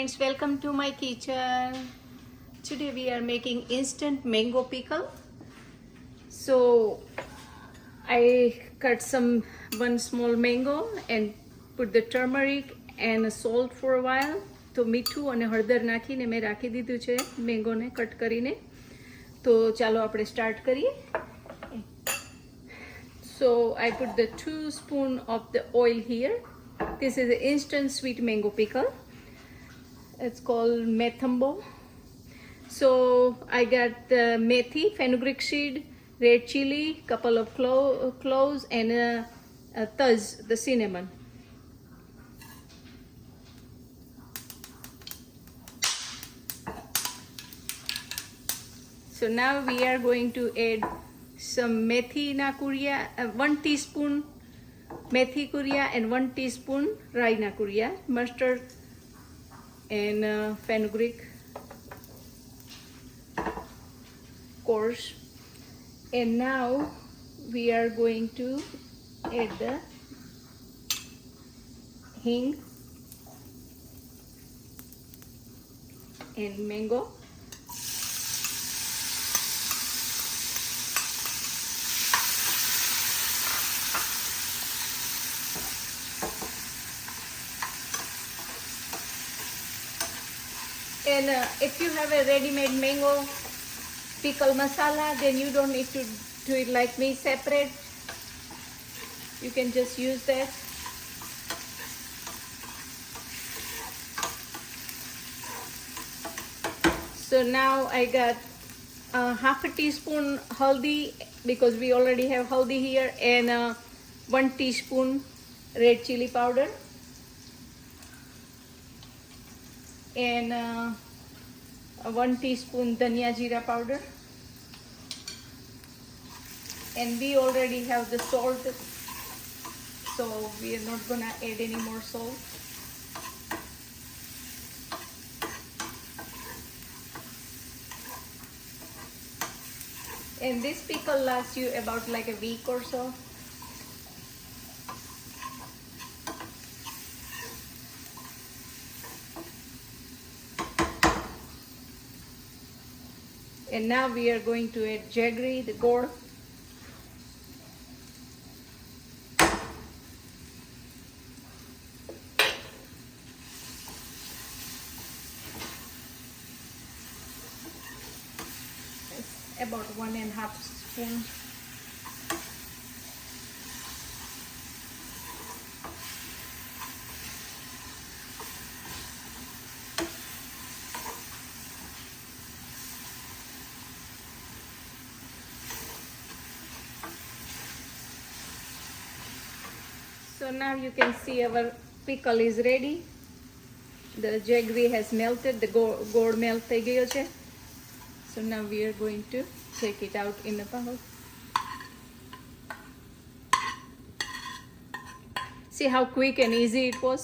friends, welcome to my kitchen. Today we are making instant mango pickle. So I cut one small mango and put the turmeric and salt for a while. તો મીઠું અને હળદર નાખીને મેં રાખી દીધું છે મેંગોને cut કરીને. તો ચાલો આપણે સ્ટાર્ટ કરીએ. So I put the 2 spoons of the oil here. This is an instant sweet mango pickle. It's called methumbo. So I got the methi, fenugreek seed, red chili, couple of cloves, and tuz, the cinnamon. So now we are going to add some methi na kuria, 1 teaspoon methi kuria and 1 teaspoon rai na kuria, mustard and fenugreek coarse. And now we are going to add the hing and mango. And if you have a ready-made mango pickle masala, then you don't need to do it like me separate. You can just use that. So now I got half a teaspoon haldi, because we already have haldi here, and 1 teaspoon red chili powder, and 1 teaspoon dhania jeera powder, and we already have the salt, so we are not gonna add any more salt. And this pickle lasts you about like a week or so. And now we are going to add jaggery, the gourd. It's about 1.5 spoons. So now you can see our pickle is ready. The jaggery has melted, the gourd melt થઈ ગયો છે. So now we are going to take it out in a bowl. See how quick and easy it was.